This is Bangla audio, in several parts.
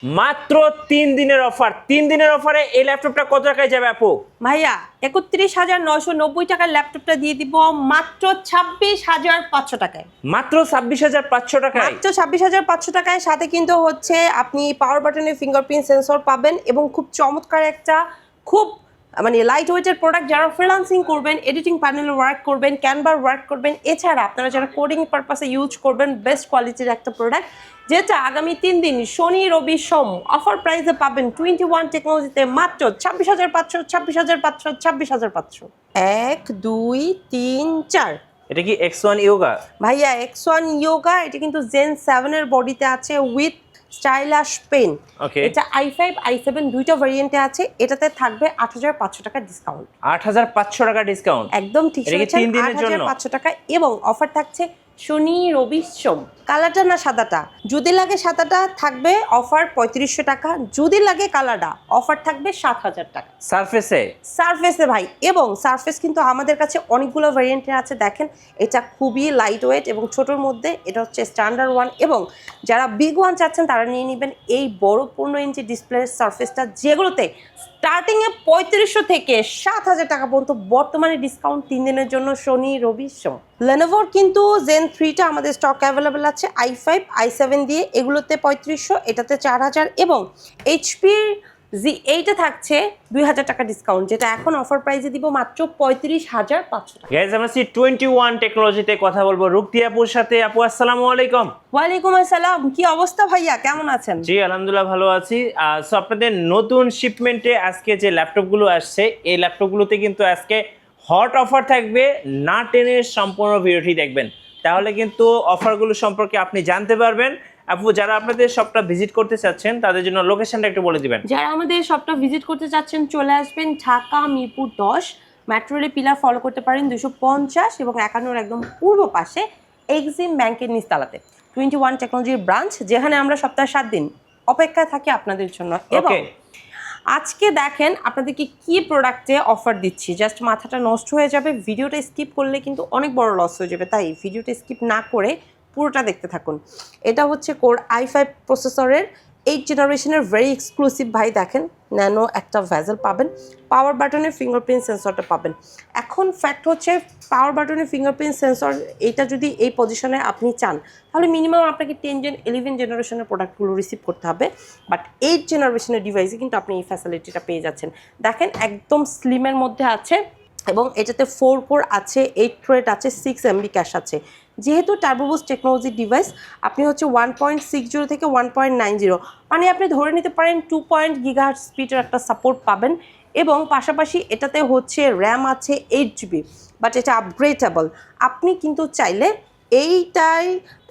মাত্র 3 দিনের অফার। 3 দিনের অফারে এই ল্যাপটপটা কত টাকায় যাবে আপু? ভাইয়া ৩১,৯৯০ টাকার ল্যাপটপটা দিয়ে দিব মাত্র ২৬,৫০০ টাকায়। মাত্র 26,500 টাকায়? মাত্র ২৬,৫০০ টাকায়। সাথে কিন্তু হচ্ছে আপনি পাওয়ার বাটনের ফিঙ্গারপ্রিন্ট সেন্সর পাবেন এবং খুব চমৎকার একটা খুব মানে লাইট ওয়েটের প্রোডাক্ট। যারা ফ্রিল্যান্সিং করবেন, এডিটিং প্যানেলে ওয়ার্ক করবেন, ক্যানভার ওয়ার্ক করবেন, এছাড়া আপনারা যারা কোডিং পারপাসে ইউজ করবেন, বেস্ট কোয়ালিটির একটা প্রোডাক্ট যেটা আগামী 3 দিন শনি রবি সোম অফার প্রাইসে পাবেন 21 টেকনোলজিতে মাত্র 26,৫০০, 26,৫০০, 26,৫০০। 1 2 3 4। এটা কি X1 ইয়োগা? ভাইয়া X1 ইয়োগা, এটা কিন্তু Zen 7 এর বডিতে আছে উইথ স্টাইলাশ পেন। ওকে। এটা i5 i7 দুইটা ভেরিয়েন্টে আছে। এটাতে থাকবে ৮৫০০ টাকা ডিসকাউন্ট। ৮৫০০ টাকা ডিসকাউন্ট? একদম ঠিক এটা কি শুনেছেন, 3 দিনের জন্য? ৮৫০০ টাকা এবং অফার থাকছে শনি রবি সোম। কালারটা না সাদাটা, যদি লাগে সাদাটা থাকবে অফার ৩৫০০ টাকা, যদি লাগে কালারটা অফার থাকবে ৭০০০ টাকা। সারফেসে ভাই, এবং সারফেস কিন্তু আমাদের কাছে অনেকগুলো ভেরিয়েন্টের আছে। দেখেন এটা খুবই লাইট ওয়েট এবং ছোটোর মধ্যে, এটা হচ্ছে স্ট্যান্ডার্ড ওয়ান। এবং যারা বিগ ওয়ান চাচ্ছেন তারা নিয়ে নেবেন এই বড় 15 ইঞ্চি ডিসপ্লের সারফেসটা, যেগুলোতে স্টার্টিংয়ে ৩৫০০ থেকে ৭০০০ টাকা পর্যন্ত বর্তমানে ডিসকাউন্ট 3 দিনের জন্য শনি রবি সোম। লেনোভোর কিন্তু Zen 3টা আমাদের স্টক অ্যাভেলেবেল আছে i5 i7 দিয়ে, এগুলোতে ৩৫০০, এটাতে ৪০০০ এবং এইচপির Z8 থাকছে ২০০০ টাকা ডিসকাউন্ট, যেটা এখন অফার প্রাইসে দিব মাত্র ৩৫,৫০০ টাকা। গাইস, আমরা 21 টেকনোলজিতে কথা বলবো রুকতি আপুর সাথে। আপু আসসালামু আলাইকুম। ওয়ালাইকুম আসসালাম, কি অবস্থা ভাইয়া, কেমন আছেন? জি আলহামদুলিল্লাহ ভালো আছি। সো আপনাদের নতুন শিপমেন্টে আজকে যে ল্যাপটপগুলো আসছে, এই ল্যাপটপগুলোতে কিন্তু আজকে হট অফার থাকবে। না টেনে সম্পূর্ণ ভিডিওটি দেখবেন, তাহলে কিন্তু অফারগুলো সম্পর্কে আপনি জানতে পারবেন। আপু, যারা আপনাদের শপটা ভিজিট করতে চাচ্ছেন তাদের জন্য লোকেশনটা একটু বলে দিবেন। যারা আমাদের শপটা ভিজিট করতে চাচ্ছেন চলে আসবেন Dhaka Mirpur 10 metro rail pillar follow করতে পারেন 250 এবং 51 একদম পূর্ব পাশে এক্সিম ব্যাংকের নিচতলাতে 21 টেকনোলজির ব্রাঞ্চ, যেখানে আমরা সপ্তাহে 7 দিন অপেক্ষায় থাকি আপনাদের জন্য। এবং আজকে দেখেন আপনাদেরকে কি প্রোডাক্টে অফার দিচ্ছি, জাস্ট মাথাটা নষ্ট হয়ে যাবে। ভিডিওটা স্কিপ করলে কিন্তু অনেক বড় লস হয়ে যাবে, তাই ভিডিওটা স্কিপ না করে পুরোটা দেখতে থাকুন। এটা হচ্ছে কোর i5 প্রসেসরের 8 জেনারেশনের ভেরি এক্সক্লুসিভ ভাই। দেখেন ন্যানো একটা ভেজেল পাবেন, পাওয়ার বাটনের ফিঙ্গারপ্রিন্ট সেন্সরটা পাবেন। এখন ফ্যাক্ট হচ্ছে পাওয়ার বাটনের ফিঙ্গারপ্রিন্ট সেন্সর এইটা যদি এই পজিশনে আপনি চান, তাহলে মিনিমাম আপনাকে 11 জেনারেশনের প্রোডাক্টগুলো রিসিভ করতে হবে। বাট 8 জেনারেশনের ডিভাইসে কিন্তু আপনি এই ফ্যাসিলিটিটা পেয়ে যাচ্ছেন। দেখেন একদম স্লিমের মধ্যে আছে এবং এটাতে 4 কোর আছে, 8 থ্রেড আছে, 6 MB ক্যাশ আছে। যেহেতু টার্বোবুস্ট টেকনোলজি ডিভাইস, আপনি হচ্ছে 1.60 থেকে 1.90, মানে আপনি ধরে নিতে পারেন 2 GHz স্পিডের একটা সাপোর্ট পাবেন। এবং পাশাপাশি এটাতে হচ্ছে র্যাম আছে 8GB, বাট এটা আপগ্রেডেবল। আপনি কিন্তু চাইলে এইটাই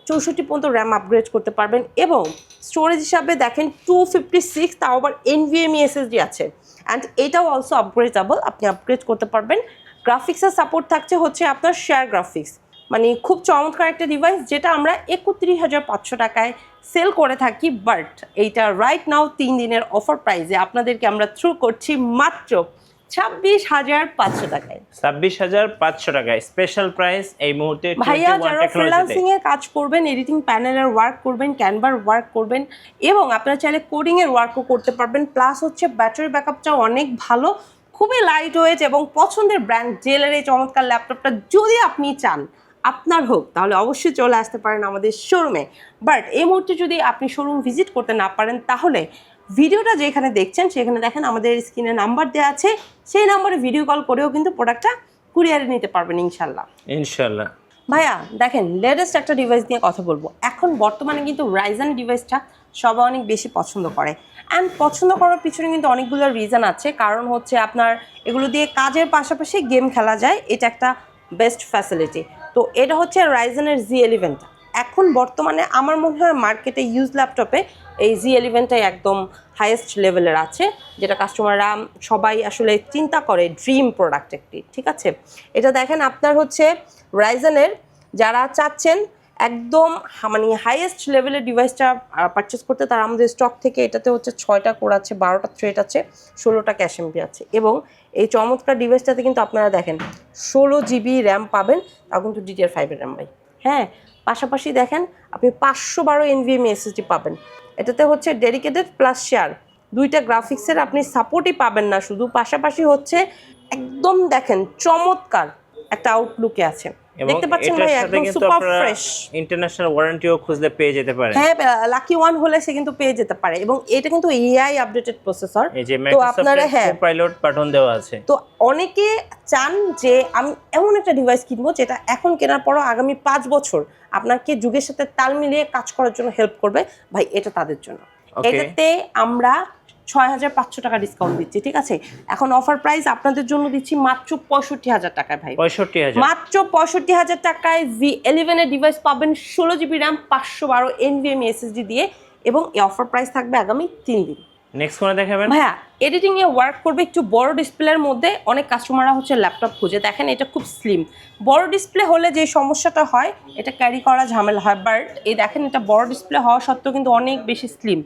64 পর্যন্ত র্যাম আপগ্রেড করতে পারবেন। এবং স্টোরেজ হিসাবে দেখেন 256, তাও আবার NVMe SSD আছে, অ্যান্ড এটাও অলসো আপগ্রেডেবল, আপনি আপগ্রেড করতে পারবেন। গ্রাফিক্সের সাপোর্ট থাকছে হচ্ছে আপনার শেয়ার গ্রাফিক্স, মানে খুব চমৎকার একটা ডিভাইস, যেটা আমরা ৩১,৫০০ টাকায় সেল করে থাকি। বাট এইটা রাইট নাও 3 দিনের অফার প্রাইসে আপনাদেরকে আমরা থ্রু করছি মাত্র ২৬,৫০০ টাকায়। ২৬,৫০০ টাকায় স্পেশাল প্রাইস এই মুহূর্তে। ভাইয়া যারা ফ্রিল্যান্সিং এর কাজ করবেন, এডিটিং প্যানেলের ওয়ার্ক করবেন, ক্যানভার ওয়ার্ক করবেন এবং আপনারা চাইলে কোডিং এর ওয়ার্কও করতে পারবেন। প্লাস হচ্ছে ব্যাটারি ব্যাকআপটাও অনেক ভালো, খুবই লাইট ওয়েট এবং পছন্দের ব্র্যান্ড ডেলের এই চমৎকার ল্যাপটপটা যদি আপনি চান আপনার হোক, তাহলে অবশ্যই চলে আসতে পারেন আমাদের শোরুমে। বাট এই মুহূর্তে যদি আপনি শোরুম ভিজিট করতে না পারেন, তাহলে ভিডিওটা যেখানে দেখছেন সেখানে দেখেন আমাদের স্ক্রিনে নাম্বার দেওয়া আছে, সেই নাম্বারে ভিডিও কল করেও কিন্তু প্রোডাক্টটা কুরিয়ারে নিতে পারবেন ইনশাল্লাহ। ভাইয়া দেখেন, লেটেস্ট একটা ডিভাইস নিয়ে কথা বলবো। এখন বর্তমানে কিন্তু রাইজেন ডিভাইসটা সবাই অনেক বেশি পছন্দ করে, অ্যান্ড পছন্দ করার পিছনে কিন্তু অনেকগুলো রিজন আছে। কারণ হচ্ছে আপনার এগুলো দিয়ে কাজের পাশাপাশি গেম খেলা যায়, এটা একটা বেস্ট ফ্যাসিলিটি। তো এটা হচ্ছে রাইজেনের Z11। এখন বর্তমানে আমার মনে হয় মার্কেটে ইউজ ল্যাপটপে এই Z11টাই একদম হাইয়েস্ট লেভেলের আছে, যেটা কাস্টমাররা সবাই আসলে চিন্তা করে ড্রিম প্রোডাক্ট একটি। ঠিক আছে, এটা দেখেন আপনার হচ্ছে রাইজেনের যারা চাচ্ছেন একদম মানে হাইয়েস্ট লেভেলের ডিভাইসটা পারচেস করতে, তারা আমাদের স্টক থেকে এটাতে হচ্ছে 6টা কোর আছে, 12টা থ্রেড আছে, 16টা ক্যাশ এমবি আছে। এবং এই চমৎকার ডিভাইসটাতে কিন্তু আপনারা দেখেন 16GB র্যাম পাবেন, তাও কিন্তু DDR5 এর র্যাম ভাই। হ্যাঁ, পাশাপাশি দেখেন আপনি 512 NVMe SSD পাবেন। এটাতে হচ্ছে ডেডিকেটেড প্লাস শেয়ার, দুইটা গ্রাফিক্সের আপনি সাপোর্টই পাবেন না, শুধু পাশাপাশি হচ্ছে একদম দেখেন চমৎকার একটা আউটলুকে আছে। দেখতে পাচ্ছেন ভাই একদম সুপার ফ্রেশ। ইন্টারন্যাশনাল ওয়ারেন্টিও খুঁজলে পেয়ে যেতে পারেন। হ্যাঁ, লাকি ওয়ান হলে সে কিন্তু পেয়ে যেতে পারে, এবং এটা কিন্তু এআই আপডেটেড প্রসেসর। তো আপনারা কোপাইলট বাটন দেওয়া আছে। তো অনেকে চান যে আমি এমন একটা ডিভাইস কিনবো যেটা এখন কেনার পরও আগামী 5 বছর আপনাকে যুগের সাথে তাল মিলিয়ে কাজ করার জন্য হেল্প করবে, ভাই এটা তাদের জন্য। এটাতে আমরা 6,500 টাকা ডিসকাউন্ট দিচ্ছি, ঠিক আছে? এখন অফার প্রাইস আপনাদের জন্য দিচ্ছি মাত্র 65,000 টাকায় ভাই। 65,000 মাত্র 65,000 টাকায় Z11 এর ডিভাইস পাবেন 16 জিবি র্যাম 512 NVMe SSD দিয়ে, এবং এই অফার প্রাইস থাকবে আগামী 3 দিন। নেক্সট কোন দেখাবেন ভাইয়া? এডিটিং এ ওয়ার্ক করবে একটু বড় ডিসপ্লের মধ্যে, অনেক কাস্টমাররা হচ্ছে ল্যাপটপ খুঁজে, দেখেন এটা খুব স্লিম। বড় ডিসপ্লে হলে যে সমস্যাটা হয় এটা ক্যারি করা ঝামেলা হয়, বাট এই দেখেন এটা বড় ডিসপ্লে হওয়া সত্ত্বেও কিন্তু অনেক বেশি স্লিম,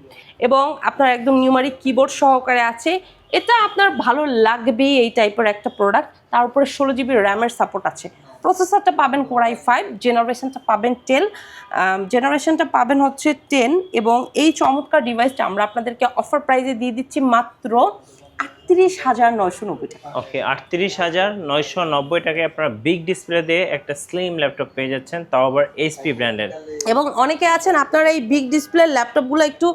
এবং আপনার একদম নিউমারিক কিবোর্ড সহকারে আছে। এটা আপনার ভালো লাগবেই এই টাইপের একটা প্রোডাক্ট। তার উপরে 16 জিবি র্যামের সাপোর্ট আছে। প্রসেসরটা পাবেন Core i5, জেনারেশনটা পাবেন 10, জেনারেশনটা পাবেন হচ্ছে 10, এবং এই চমৎকার ডিভাইসটা আমরা আপনাদেরকে অফার প্রাইসে দিয়ে দিচ্ছি মাত্র 38,990 টাকা। ওকে, 38,990 টাকায় আপনারা বিগ ডিসপ্লে দিয়ে একটা স্লিম ল্যাপটপ পেয়ে যাচ্ছেন, তাও আবার HP ব্র্যান্ডের। এবং অনেকে আছেন আপনারা এই বিগ ডিসপ্লে ল্যাপটপগুলো একটু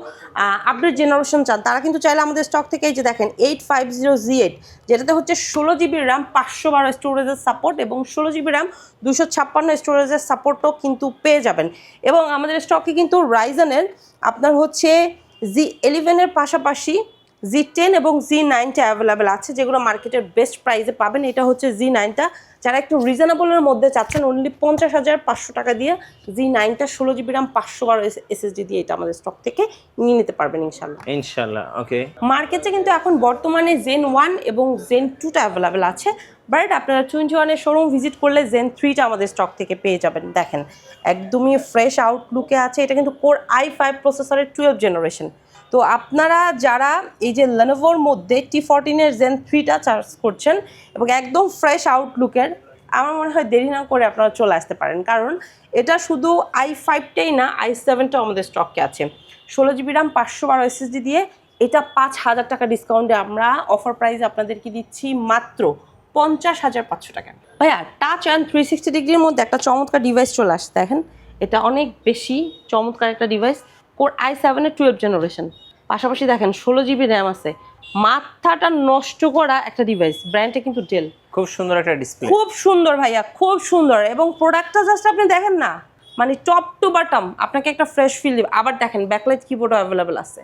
আপডেট জেনারেশন চান, তারা কিন্তু চাইলে আমাদের স্টক থেকে এই যে দেখেন 850Z, যেটাতে হচ্ছে 16 জিবি র্যাম 512 স্টোরেজের সাপোর্ট, এবং 16 জিবি র্যাম 256 স্টোরেজের সাপোর্টও কিন্তু পেয়ে যাবেন। এবং আমাদের স্টকে কিন্তু রাইজেনের আপনার হচ্ছে Z11 এর পাশাপাশি Z10 এবং Z9টা অ্যাভেলেবেল আছে, যেগুলো মার্কেটের বেস্ট প্রাইসে পাবেন। এটা হচ্ছে Z9টা, যারা একটু রিজনেবলের মধ্যে চাচ্ছেন অনলি 50,500 টাকা দিয়ে Z9টা 16 জিবি র্যাম 512 SSD দিয়ে এটা আমাদের স্টক থেকে নিয়ে নিতে পারবেন ইনশাআল্লাহ। ওকে, মার্কেটে কিন্তু এখন বর্তমানে Zen 1 এবং Zen 2টা অ্যাভেলেবেল আছে, বাট আপনারা 21 এর শোরুম ভিজিট করলে Zen 3টা আমাদের স্টক থেকে পেয়ে যাবেন। দেখেন একদমই ফ্রেশ আউটলুকে আছে, এটা কিন্তু Core i5 প্রসেসরের 12 জেনারেশন। তো আপনারা যারা এই যে Lenovoর মধ্যে T14 এর Zen 3টা চার্জ করছেন এবং একদম ফ্রেশ আউটলুকের, আমার মনে হয় দেরি না করে আপনারা চলে আসতে পারেন, কারণ এটা শুধু i5টাই না, i7টাও আমাদের স্টকে আছে। 16 জিবি র্যাম 512 SSD দিয়ে এটা 5,000 টাকা ডিসকাউন্টে আমরা অফার প্রাইসে আপনাদেরকে দিচ্ছি মাত্র 50,500 টাকা। ভাইয়া টাচ অ্যান্ড 360 ডিগ্রির মধ্যে একটা চমৎকার ডিভাইস চলে আসছে, দেখেন এটা অনেক বেশি চমৎকার একটা ডিভাইস। Core i7 এর 12 জেনারেশন, পাশাপাশি দেখেন 16 জিবি র্যাম আছে, মাথাটা নষ্ট করা একটা ডিভাইস। ব্র্যান্ডটা কিন্তু ডেল, খুব সুন্দর একটা ডিসপ্লে, খুব সুন্দর ভাইয়া, খুব সুন্দর। এবং প্রোডাক্টটা জাস্ট আপনি দেখেন না, মানে টপ টু বটম আপনাকে একটা ফ্রেশ ফিল দিবে। আবার দেখেন ব্যাকলাইট কিবোর্ডও অ্যাভেলেবেল আছে।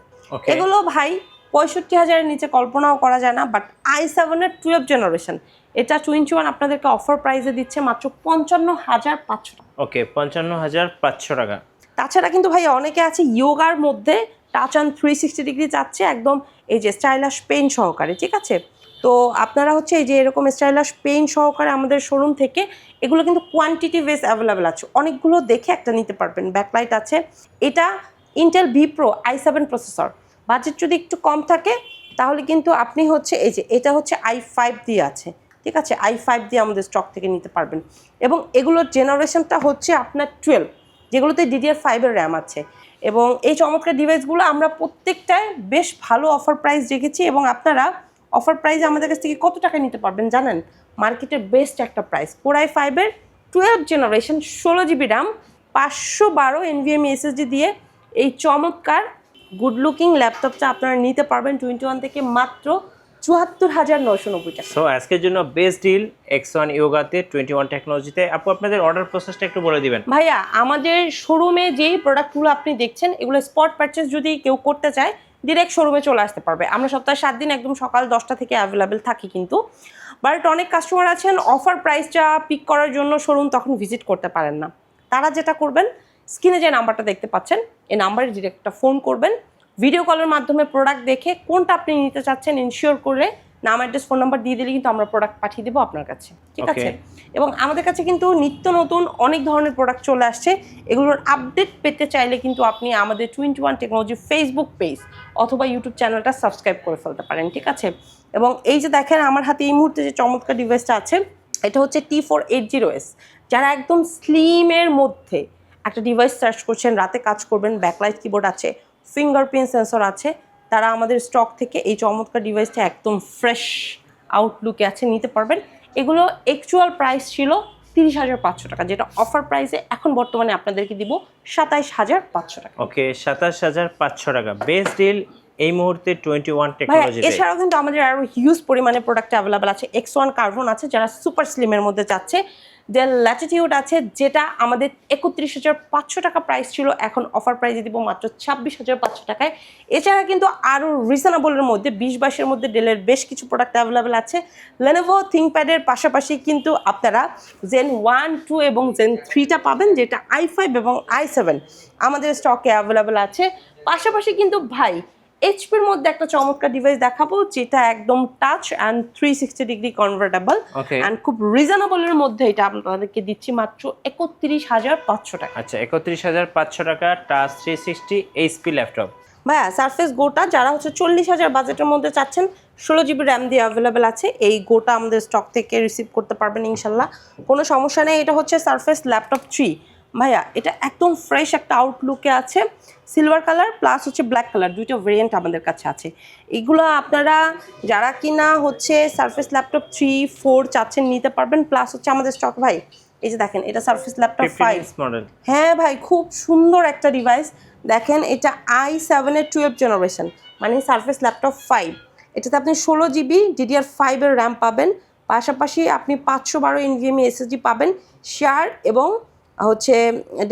এগুলো ভাই 65,000-এর নিচে কল্পনাও করা যায় না, বাট i7 এর 12 জেনারেশন এটা 21 আপনাদেরকে অফার প্রাইসে দিচ্ছে মাত্র 55,500 টাকা। ওকে, 55,500 টাকা। তাছাড়া কিন্তু ভাই অনেকে আছে ইয়োগার মধ্যে টাচ অ্যান্ড 360 ডিগ্রি চাচ্ছে, একদম এই যে স্টাইলাশ পেন সহকারে, ঠিক আছে? তো আপনারা হচ্ছে এই যে এরকম স্টাইলাশ পেন সহকারে আমাদের শোরুম থেকে এগুলো কিন্তু কোয়ান্টিটি বেস অ্যাভেলেবেল আছে, অনেকগুলো দেখে একটা নিতে পারবেন। ব্যাকলাইট আছে, এটা Intel V pro i7 processor. Budget যদি একটু কম থাকে তাহলে কিন্তু আপনি হচ্ছে এই যে এটা হচ্ছে i5 দিয়ে আছে, ঠিক আছে? i5 দিয়ে আমাদের স্টক থেকে নিতে পারবেন, এবং এগুলোর জেনারেশনটা হচ্ছে আপনার 12, যেগুলোতে DDR5 এর র্যাম আছে। এবং এই চমৎকার ডিভাইসগুলো আমরা প্রত্যেকটায় বেশ ভালো অফার প্রাইস রেখেছি, এবং আপনারা অফার প্রাইসে আমাদের কাছ থেকে কত টাকা নিতে পারবেন জানেন? মার্কেটের বেস্ট একটা প্রাইস। Core i5 এর 12 generation 16 GB RAM 512 NVMe SSD দিয়ে এই চমৎকার গুড লুকিং ল্যাপটপটা আপনারা নিতে পারবেন 21 থেকে মাত্র 74,990 টাকা। সো আজকের জন্য বেস্ট ডিল X1 ইয়োগাতে 21 টেকনোলজিতে। আপু আপনাদের অর্ডার প্রসেসটা একটু বলে দিবেন। ভাইয়া আমাদের শোরুমে যেই প্রোডাক্টগুলো আপনি দেখছেন এগুলো স্পট পারচেজ যদি কেউ করতে চায় ডিরেক্ট শোরুমে চলে আসতে পারবে। আমরা সপ্তাহে 7 দিন একদম সকাল 10টা থেকে অ্যাভেলেবেল থাকি, কিন্তু বাট অনেক কাস্টমার আছেন অফার প্রাইসটা পিক করার জন্য শোরুম তখন ভিজিট করতে পারেন না। তারা যেটা করবেন, স্ক্রিনে যে নাম্বারটা দেখতে পাচ্ছেন এই নাম্বারে ডিরেক্ট একটা ফোন করবেন, ভিডিও কলের মাধ্যমে প্রোডাক্ট দেখে কোনটা আপনি নিতে চাচ্ছেন ইনশিওর করে নাম, অ্যাড্রেস, ফোন নাম্বার দিয়ে দিলে কিন্তু আমরা প্রোডাক্ট পাঠিয়ে দেবো আপনার কাছে, ঠিক আছে? এবং আমাদের কাছে কিন্তু নিত্য নতুন অনেক ধরনের প্রোডাক্ট চলে আসছে। এগুলোর আপডেট পেতে চাইলে কিন্তু আপনি আমাদের 21 টেকনোলজি ফেসবুক পেজ অথবা ইউটিউব চ্যানেলটা সাবস্ক্রাইব করে ফেলতে পারেন, ঠিক আছে? এবং এই যে দেখেন আমার হাতে এই মুহূর্তে যে চমৎকার ডিভাইসটা আছে এটা হচ্ছে T480S। যারা একদম স্লিমের মধ্যে একটা ডিভাইস সার্চ করছেন, রাতে কাজ করবেন, ব্যাকলাইট কিবোর্ড আছে, ফিঙ্গারপ্রিন্ট সেন্সর আছে, তারা আমাদের স্টক থেকে এই চমৎকার ডিভাইসটা একদম ফ্রেশ আউটলুকে আছে, নিতে পারবেন। এগুলো অ্যাকচুয়াল প্রাইস ছিল 30,500 টাকা, যেটা অফার প্রাইসে এখন বর্তমানে আপনাদেরকে দিব 27,500 টাকা। ওকে, 27,500 টাকা বেস্ট ডিল এই মুহূর্তে 21 ভাইয়া টেকনোলজিতে। এছাড়াও কিন্তু আমাদের আরো হিউজ পরিমাণে প্রোডাক্ট অ্যাভেলেবল আছে। X1 কার্বন আছে যারা সুপার স্লিমের মধ্যে চাচ্ছে, ডেল ল্যাটিটিউড আছে যেটা আমাদের 31,500 টাকা প্রাইস ছিল, এখন অফার প্রাইসে দিব মাত্র 26,500 টাকায়। এছাড়া কিন্তু আরও রিজনেবলের মধ্যে 20-22-এর মধ্যে ডেলের বেশ কিছু প্রোডাক্ট অ্যাভেলেবল আছে। লেনোভো থিংকপ্যাডের পাশাপাশি কিন্তু আপনারা জেন 1, 2 এবং জেন 3টা পাবেন, যেটা i5 এবং i7 আমাদের স্টকে অ্যাভেলেবল আছে। পাশাপাশি কিন্তু ভাই এইচপির মধ্যে একটা চমৎকার ডিভাইস দেখাবো, যেটা একদম touch and 360 degree convertible and খুব রিজনেবলের মধ্যে এটা আপনাদেরকে দিচ্ছি মাত্র 31,500 টাকা। আচ্ছা, 31,500 টাকা টাচ 360 এইচপি ল্যাপটপ। ভাইয়া সারফেস গোটা যারা হচ্ছে 40,000 বাজেটের মধ্যে চাচ্ছেন, 16 জিবি র্যাম দিয়ে অ্যাভেলেবেল আছে, এই গোটা আমাদের স্টক থেকে রিসিভ করতে পারবেন ইনশাল্লাহ, কোনো সমস্যা নেই। এটা হচ্ছে সারফেস ল্যাপটপ 3 ভাইয়া, এটা একদম ফ্রেশ একটা আউটলুকে আছে, সিলভার কালার প্লাস হচ্ছে ব্ল্যাক কালার, দুইটা ভেরিয়েন্ট আমাদের কাছে আছে। এগুলো আপনারা যারা কিনা হচ্ছে সারফেস ল্যাপটপ 3, 4 চাচ্ছেন নিতে পারবেন, প্লাস হচ্ছে আমাদের স্টক ভাই এই যে দেখেন এটা সারফেস ল্যাপটপ 5 মডেল। হ্যাঁ ভাই খুব সুন্দর একটা ডিভাইস, দেখেন এটা i7 এর 12 জেনারেশন, মানে সারফেস ল্যাপটপ 5। এটাতে আপনি 16 জিবি DDR5 এর র্যাম পাবেন, পাশাপাশি আপনি 512 NVMe SSD পাবেন, শেয়ার এবং হচ্ছে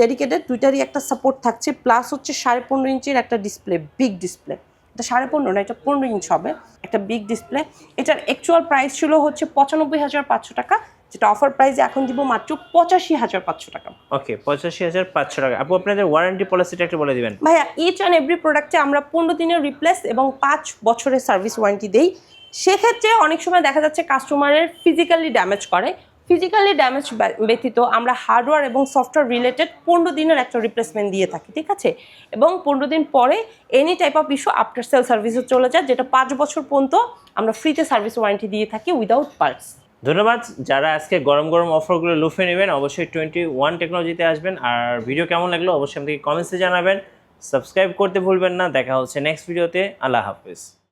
ডেডিকেটেড দুইটারই একটা সাপোর্ট থাকছে, প্লাস হচ্ছে 15.5 ইঞ্চির একটা ডিসপ্লে, বিগ ডিসপ্লে। এটা 15.5 না, এটা 15 ইঞ্চ হবে, একটা বিগ ডিসপ্লে। এটার অ্যাকচুয়াল প্রাইস ছিল হচ্ছে 95,500 টাকা, যেটা অফার প্রাইসে এখন দিব মাত্র 85,500 টাকা। ওকে, 85,500 টাকা। আপু আপনাদের ওয়ারেন্টি পলিসিটা একটু বলে দিবেন। ভাইয়া ইচ অ্যান্ড এভরি প্রোডাক্টে আমরা 15 দিনের রিপ্লেস এবং 5 বছরের সার্ভিস ওয়ারেন্টি দেই। সেক্ষেত্রে অনেক সময় দেখা যাচ্ছে কাস্টমারের ফিজিক্যালি ড্যামেজ করে, ফিজিক্যালি ড্যামেজ ব্যতীত আমরা হার্ডওয়্যার এবং সফটওয়্যার রিলেটেড 15 দিনের একটা রিপ্লেসমেন্ট দিয়ে থাকি, ঠিক আছে? এবং 15 দিন পরে any type of issue after sale সার্ভিসে চলে যায়, যেটা 5 বছর পর্যন্ত আমরা ফ্রিতে সার্ভিস ওয়ারেন্টি দিয়ে থাকি উইদাউট পার্টস। ধন্যবাদ। যারা আজকে গরম গরম অফারগুলো লুফে নেবেন অবশ্যই 21 টেকনোলজিতে আসবেন। আর ভিডিও কেমন লাগলো অবশ্যই আমাদেরকে কমেন্টসে জানাবেন, সাবস্ক্রাইব করতে ভুলবেন না। দেখা হচ্ছে নেক্সট ভিডিওতে। আল্লাহ হাফেজ।